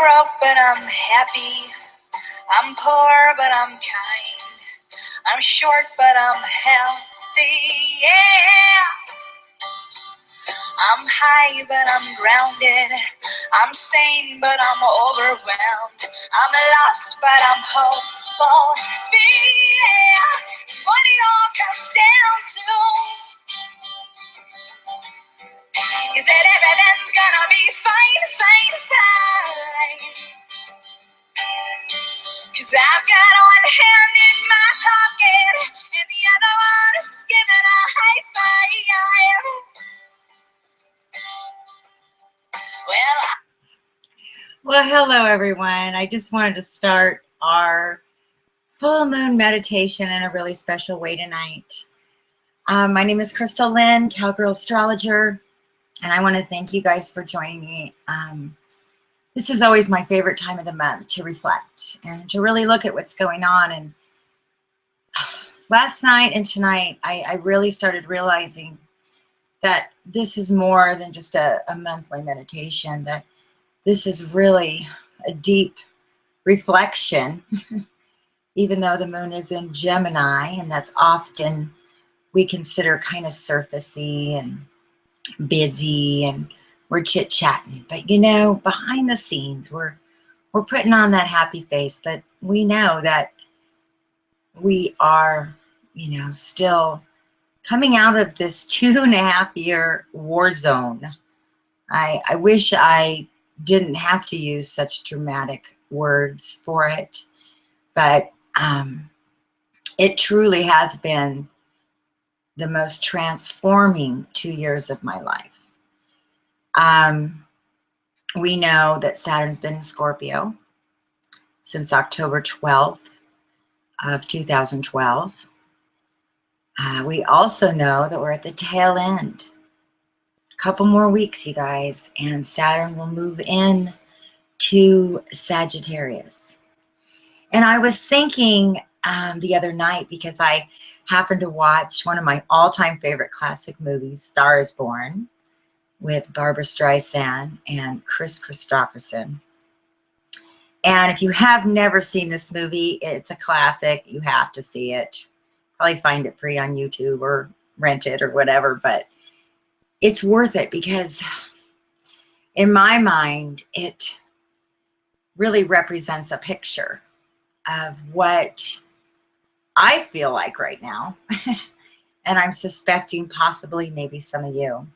broke, but I'm happy. I'm poor, but I'm kind. I'm short, but I'm healthy, yeah. I'm high, but I'm grounded. I'm sane, but I'm overwhelmed. I'm lost, but I'm hopeful, yeah. What it all comes down to is that everything's gonna be fine, fine, fine. 'Cause I've got one hand in my pocket and the other one is giving a high five. Well, hello everyone. I just wanted to start our full moon meditation in a really special way tonight. My name is Crystal Lynn, Cowgirl Astrologer, and I want to thank you guys for joining me. This is always my favorite time of the month to reflect and to really look at what's going on. And last night and tonight, I really started realizing that this is more than just a monthly meditation, that this is really a deep reflection, even though the moon is in Gemini, and that's often we consider kind of surfacey and busy and we're chit-chatting. But you know, behind the scenes, we're putting on that happy face, but we know that we are, you know, still coming out of this 2.5-year war zone. I wish I didn't have to use such dramatic words for it, but it truly has been the most transforming 2 years of my life. We know that Saturn's been in Scorpio since October 12th of 2012. We also know that we're at the tail end. A couple more weeks, you guys, and Saturn will move in to Sagittarius. And I was thinking the other night, because I happened to watch one of my all-time favorite classic movies, Star is Born, with Barbra Streisand and Kris Kristofferson. And if you have never seen this movie, it's a classic. You have to see it. Probably find it free on YouTube or rent it or whatever, but it's worth it because in my mind, it really represents a picture of what I feel like right now. And I'm suspecting possibly maybe some of you.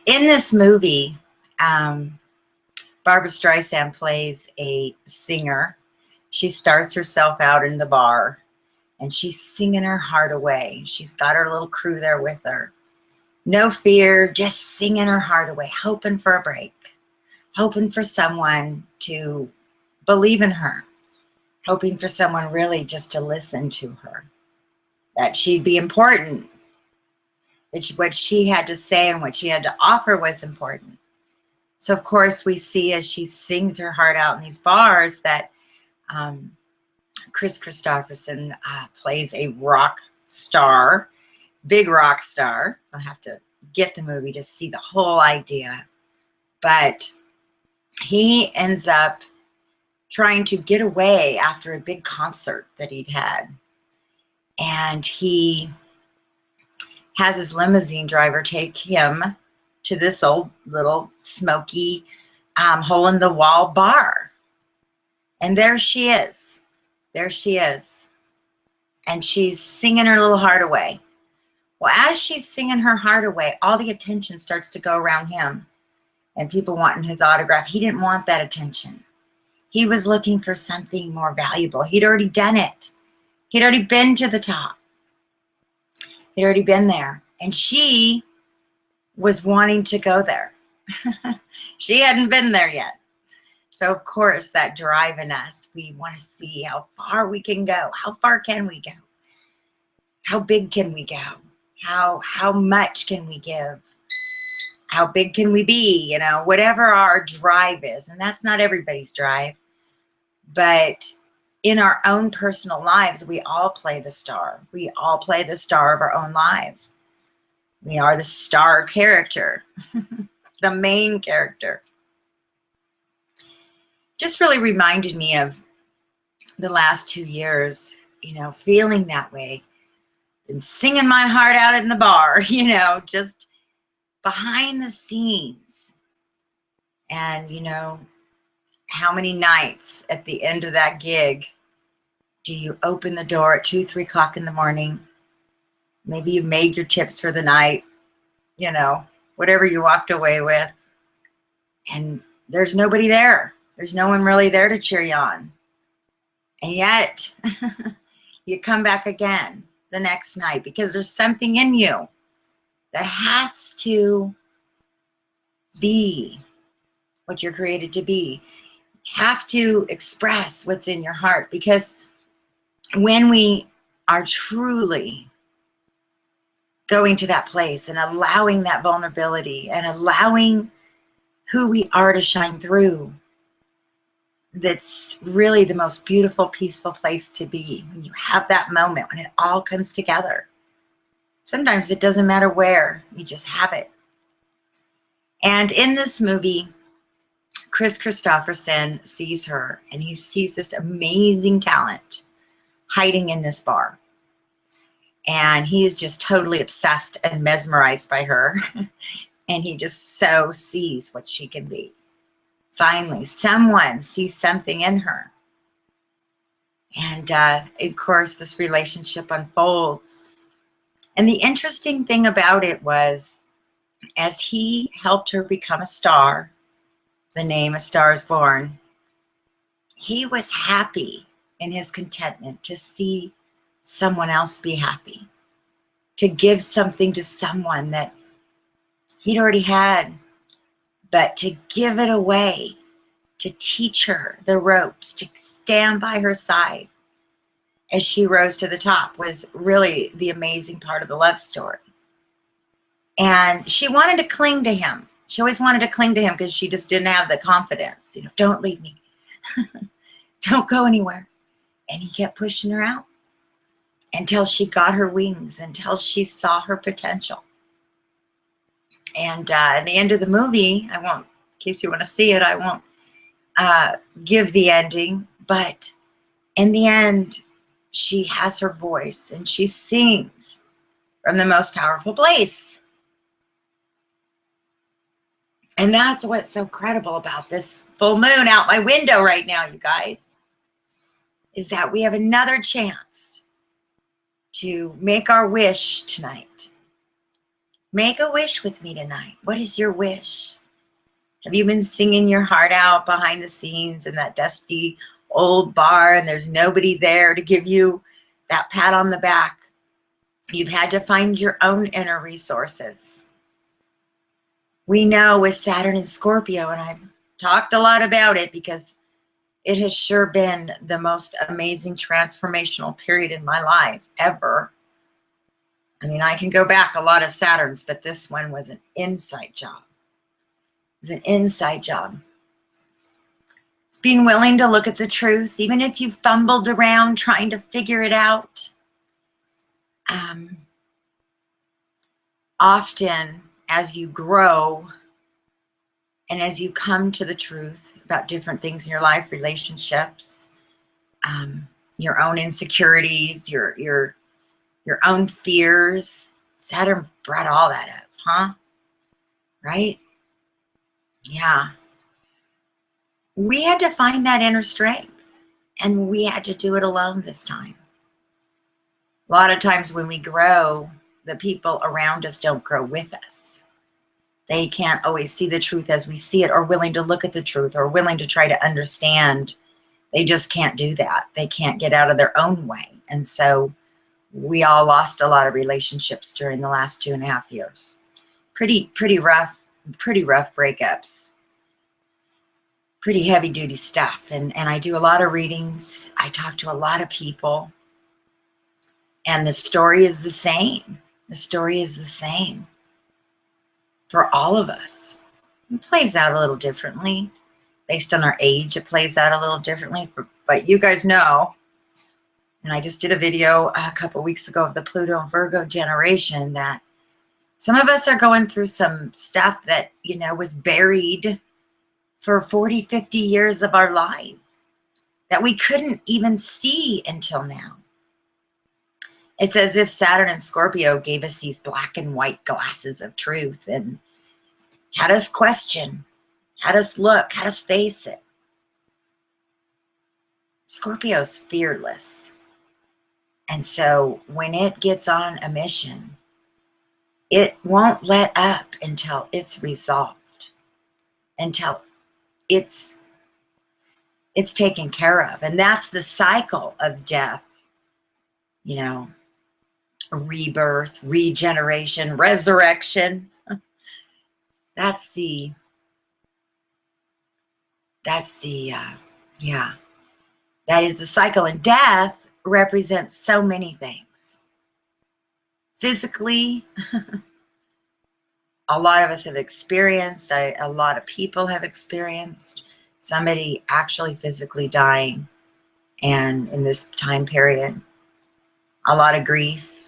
In this movie, Barbra Streisand plays a singer. She starts herself out in the bar and she's singing her heart away. She's got her little crew there with her. No fear, just singing her heart away, hoping for a break, hoping for someone to believe in her, hoping for someone really just to listen to her, that she'd be important, that what she had to say and what she had to offer was important. So, of course, we see as she sings her heart out in these bars that Kris Kristofferson plays a rock star, big rock star. I'll have to get the movie to see the whole idea. But he ends up trying to get away after a big concert that he'd had. And he has his limousine driver take him to this old little smoky hole-in-the-wall bar. And there she is. There she is. And she's singing her little heart away. Well, as she's singing her heart away, all the attention starts to go around him and people wanting his autograph. He didn't want that attention. He was looking for something more valuable. He'd already done it. He'd already been to the top. He'd already been there. And she was wanting to go there. She hadn't been there yet. So, of course, that drive in us, we want to see how far we can go. How far can we go? How big can we go? How much can we give? How big can we be? You know, whatever our drive is. And that's not everybody's drive. But in our own personal lives, we all play the star. We all play the star of our own lives. We are the star character, the main character. just really reminded me of the last 2 years, feeling that way and singing my heart out in the bar, just behind the scenes. And, how many nights at the end of that gig do you open the door at 2, 3 o'clock in the morning? Maybe you made your tips for the night, whatever you walked away with. And there's nobody there. There's no one really there to cheer you on. And yet, you come back again the next night because there's something in you that has to be what you're created to be. Have to express what's in your heart, because when we are truly going to that place and allowing that vulnerability and allowing who we are to shine through, that's really the most beautiful, peaceful place to be. When you have that moment when it all comes together. Sometimes it doesn't matter where, you just have it. And in this movie, Chris Christopherson sees her, and he sees this amazing talent hiding in this bar. And he is just totally obsessed and mesmerized by her. And he just so sees what she can be. Finally, someone sees something in her. And of course, this relationship unfolds. And the interesting thing about it was, as he helped her become a star, the name A Star is Born, he was happy in his contentment to see someone else be happy, to give something to someone that he'd already had, but to give it away, to teach her the ropes, to stand by her side as she rose to the top, was really the amazing part of the love story. And she wanted to cling to him. She always wanted to cling to him because she just didn't have the confidence. Don't leave me. Don't go anywhere. And he kept pushing her out until she got her wings, until she saw her potential. And at the end of the movie, I won't, in case you want to see it, I won't give the ending. But in the end, she has her voice and she sings from the most powerful place. And that's what's so credible about this full moon out my window right now, you guys, is that we have another chance to make our wish tonight. Make a wish with me tonight. What is your wish? Have you been singing your heart out behind the scenes in that dusty old bar and there's nobody there to give you that pat on the back? You've had to find your own inner resources. We know with Saturn and Scorpio, and I've talked a lot about it because it has sure been the most amazing transformational period in my life ever. I mean, I can go back a lot of Saturns, but this one was an inside job. It was an inside job. It's being willing to look at the truth, even if you've fumbled around trying to figure it out. Often, as you grow and as you come to the truth about different things in your life, relationships, your own insecurities, your own fears, Saturn brought all that up, huh? Right? Yeah. We had to find that inner strength, and we had to do it alone this time. A lot of times when we grow, the people around us don't grow with us. They can't always see the truth as we see it, or willing to look at the truth, or willing to try to understand. They just can't do that. They can't get out of their own way. And so we all lost a lot of relationships during the last 2.5 years. Pretty rough breakups. Pretty heavy duty stuff. And I do a lot of readings. I talk to a lot of people. And the story is the same. The story is the same for all of us. It plays out a little differently. Based on our age, it plays out a little differently. But you guys know, and I just did a video a couple weeks ago of the Pluto and Virgo generation, that some of us are going through some stuff that, was buried for 40, 50 years of our life that we couldn't even see until now. It's as if Saturn and Scorpio gave us these black and white glasses of truth and had us question, had us look, had us face it. Scorpio's fearless. And so when it gets on a mission, it won't let up until it's resolved, until it's taken care of. And that's the cycle of death, you know, rebirth, regeneration, resurrection. That's the yeah, that is the cycle. And death represents so many things. Physically, a lot of us have experienced, a lot of people have experienced somebody actually physically dying, and in this time period, a lot of grief.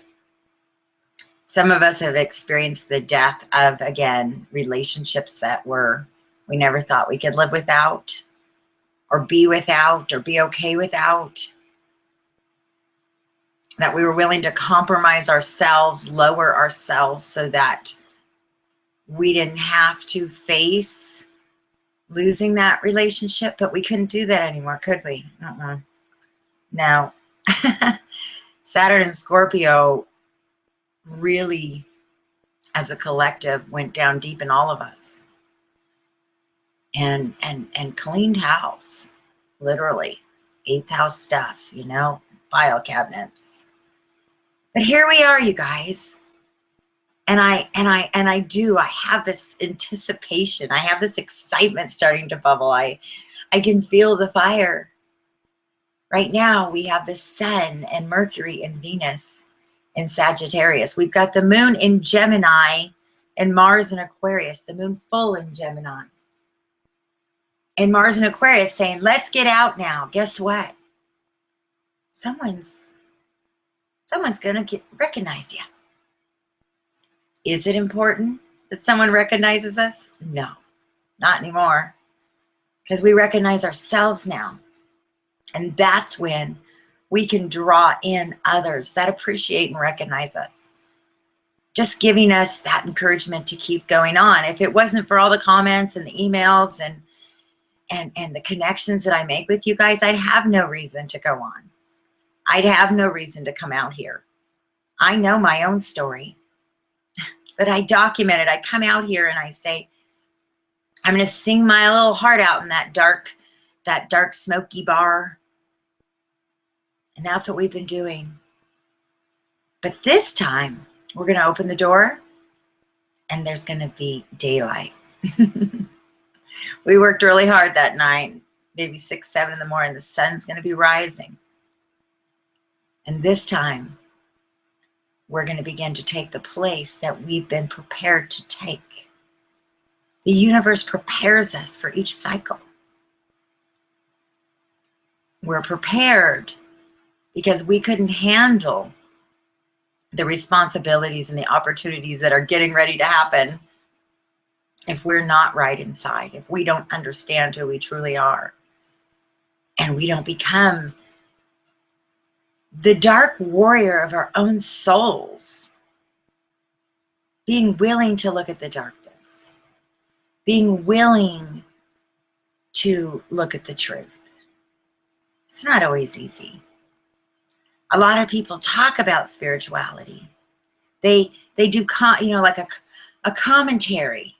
Some of us have experienced the death of, again, relationships that we never thought we could live without, or be without, or be okay without. That we were willing to compromise ourselves, lower ourselves so that we didn't have to face losing that relationship, but we couldn't do that anymore, could we? No. Saturn and Scorpio really, as a collective, went down deep in all of us and cleaned house, literally. 8th house stuff, you know, file cabinets. But here we are, you guys. And I have this anticipation. I have this excitement starting to bubble. I can feel the fire. Right now, we have the Sun and Mercury and Venus in Sagittarius. We've got the Moon in Gemini and Mars in Aquarius, the Moon full in Gemini. And Mars in Aquarius saying, let's get out now. Guess what? Someone's going to recognize you. Is it important that someone recognizes us? No, not anymore. Because we recognize ourselves now. And that's when we can draw in others that appreciate and recognize us. Just giving us that encouragement to keep going on. If it wasn't for all the comments and the emails and the connections that I make with you guys, I'd have no reason to go on. I'd have no reason to come out here. I know my own story, but I document it. I come out here and I say, I'm going to sing my little heart out in that dark smoky bar. And that's what we've been doing. But this time, we're going to open the door and there's going to be daylight. We worked really hard that night, maybe 6, 7 in the morning. The sun's going to be rising. And this time, we're going to begin to take the place that we've been prepared to take. The universe prepares us for each cycle. We're prepared because we couldn't handle the responsibilities and the opportunities that are getting ready to happen if we're not right inside, if we don't understand who we truly are, and we don't become the dark warrior of our own souls, being willing to look at the darkness, being willing to look at the truth. It's not always easy. A lot of people talk about spirituality. They do, like a commentary,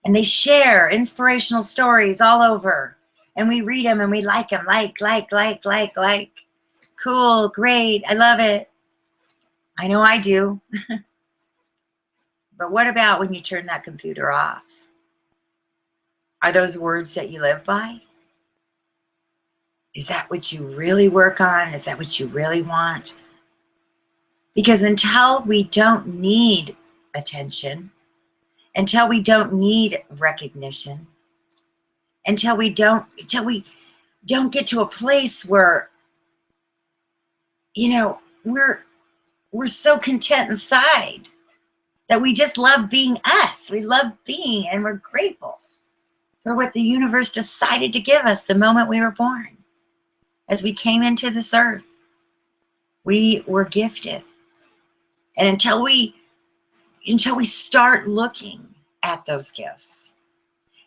and they share inspirational stories all over, and we read them and we like them, like. Cool, great, I love it. I know I do. But what about when you turn that computer off? Are those words that you live by? Is that what you really work on? Is that what you really want? Because until we don't need attention, until we don't need recognition, until we don't get to a place where, we're so content inside that we just love being us. We love being, and we're grateful. for what the universe decided to give us the moment we were born. As we came into this earth, we were gifted. And until we start looking at those gifts,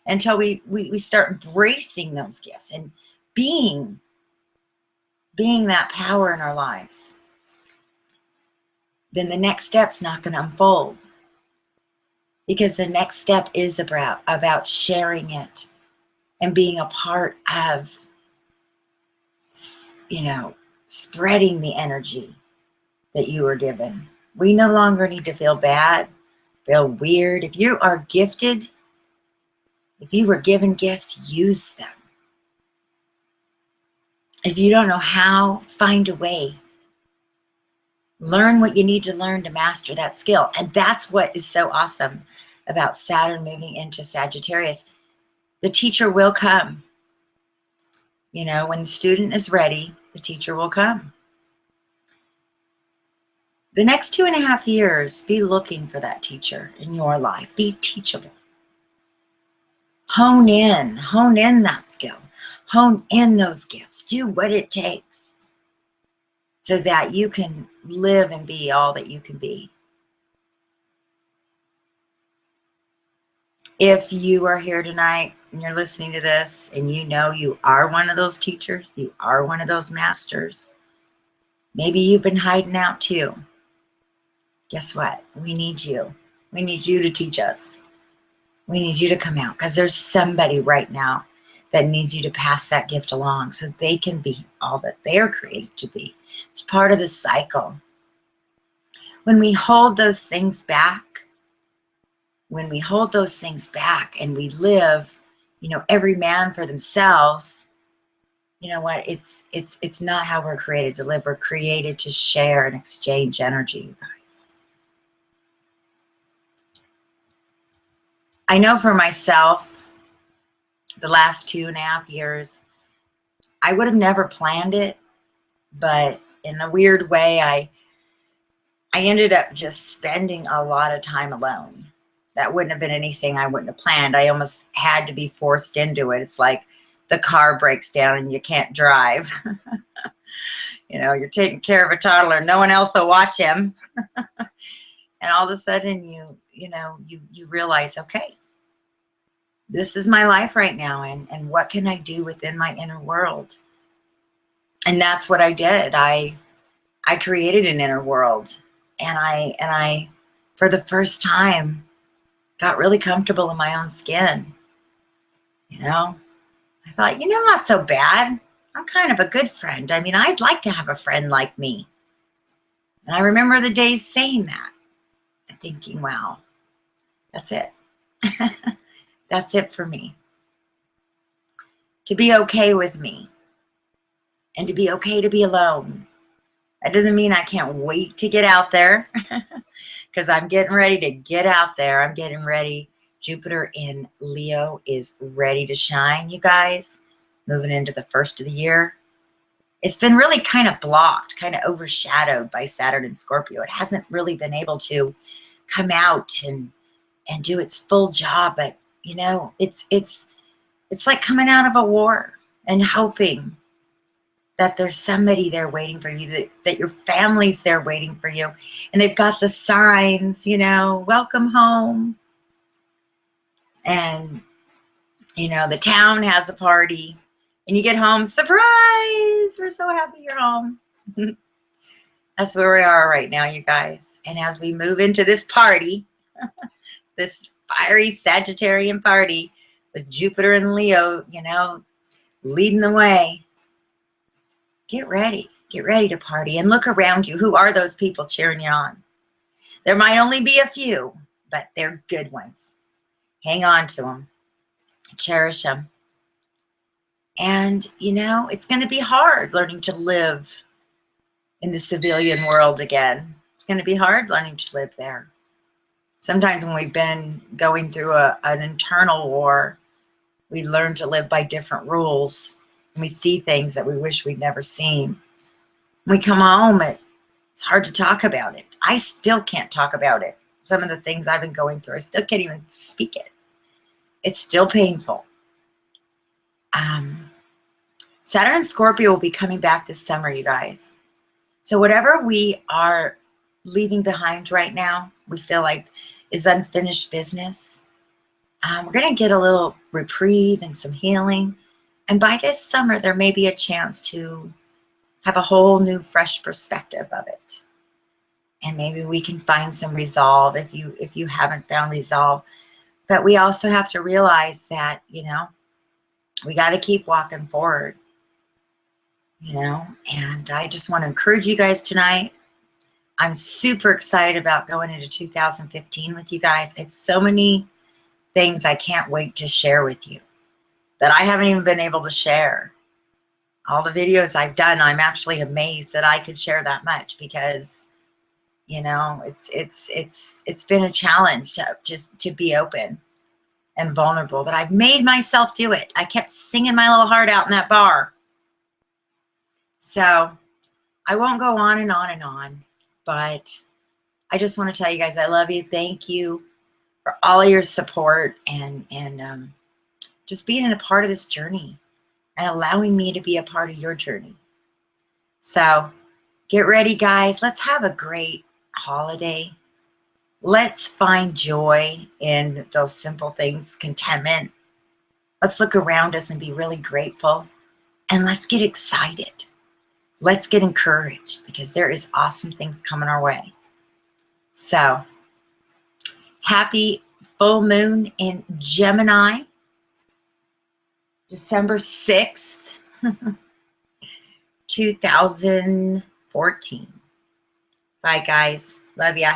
until we start embracing those gifts and being that power in our lives, then the next step's not going to unfold. Because the next step is about sharing it and being a part of, spreading the energy that you were given. We no longer need to feel bad, feel weird. If you are gifted, if you were given gifts, use them. If you don't know how, find a way. Learn what you need to learn to master that skill. And that's what is so awesome about Saturn moving into Sagittarius. The teacher will come. When the student is ready, the teacher will come. The next 2.5 years, be looking for that teacher in your life. Be teachable. Hone in that skill. Hone in those gifts. Do what it takes so that you can live and be all that you can be. If you are here tonight and you're listening to this and you are one of those teachers, you are one of those masters, maybe you've been hiding out too. Guess what? We need you. We need you to teach us. We need you to come out because there's somebody right now that needs you to pass that gift along so they can be all that they are created to be. It's part of the cycle. When we hold those things back, and we live, every man for themselves, you know what? It's not how we're created to live. We're created to share and exchange energy, you guys. I know for myself, the last 2.5 years, I would have never planned it, but in a weird way, I ended up just spending a lot of time alone. That wouldn't have been anything I wouldn't have planned. I almost had to be forced into it. It's like the car breaks down and you can't drive. You're taking care of a toddler. No one else will watch him. And all of a sudden you realize, okay, this is my life right now. And what can I do within my inner world? And that's what I did. I created an inner world. And I, for the first time, got really comfortable in my own skin. I thought, I'm not so bad. I'm kind of a good friend. I mean, I'd like to have a friend like me. And I remember the days saying that and thinking, wow, that's it. That's it for me. To be okay with me and to be okay to be alone. That doesn't mean I can't wait to get out there because I'm getting ready to get out there. I'm getting ready. Jupiter in Leo is ready to shine, you guys, moving into the first of the year. It's been really kind of blocked, kind of overshadowed by Saturn and Scorpio. It hasn't really been able to come out and do its full job. But, it's like coming out of a war and hoping that there's somebody there waiting for you, that your family's there waiting for you. And they've got the signs, welcome home. And, the town has a party. And you get home, surprise! We're so happy you're home. That's where we are right now, you guys. And as we move into this party, this fiery Sagittarian party with Jupiter and Leo, leading the way. Get ready to party and look around you. Who are those people cheering you on? There might only be a few, but they're good ones. Hang on to them. Cherish them. And, it's going to be hard learning to live in the civilian world again. It's going to be hard learning to live there. Sometimes when we've been going through an internal war, we learn to live by different rules. We see things that we wish we'd never seen. When we come home, it's hard to talk about it. I still can't talk about it. Some of the things I've been going through, I still can't even speak it. It's still painful. Saturn and Scorpio will be coming back this summer, you guys. So whatever we are leaving behind right now, we feel like is unfinished business. We're going to get a little reprieve and some healing. And by this summer, there may be a chance to have a whole new, fresh perspective of it. And maybe we can find some resolve if you haven't found resolve. But we also have to realize that, you know, we got to keep walking forward, you know. And I just want to encourage you guys tonight. I'm super excited about going into 2015 with you guys. I have so many things I can't wait to share with you that I haven't even been able to share. All the videos I've done, I'm actually amazed that I could share that much because, you know, it's been a challenge to just to be open and vulnerable, but I've made myself do it. I kept singing my little heart out in that bar. So I won't go on and on and on, but I just want to tell you guys, I love you. Thank you for all of your support and just being a part of this journey and allowing me to be a part of your journey. So get ready, guys. Let's have a great holiday. Let's find joy in those simple things, contentment. Let's look around us and be really grateful. And let's get excited. Let's get encouraged because there is awesome things coming our way. So happy full moon in Gemini, December 6th, 2014. Bye, guys. Love ya.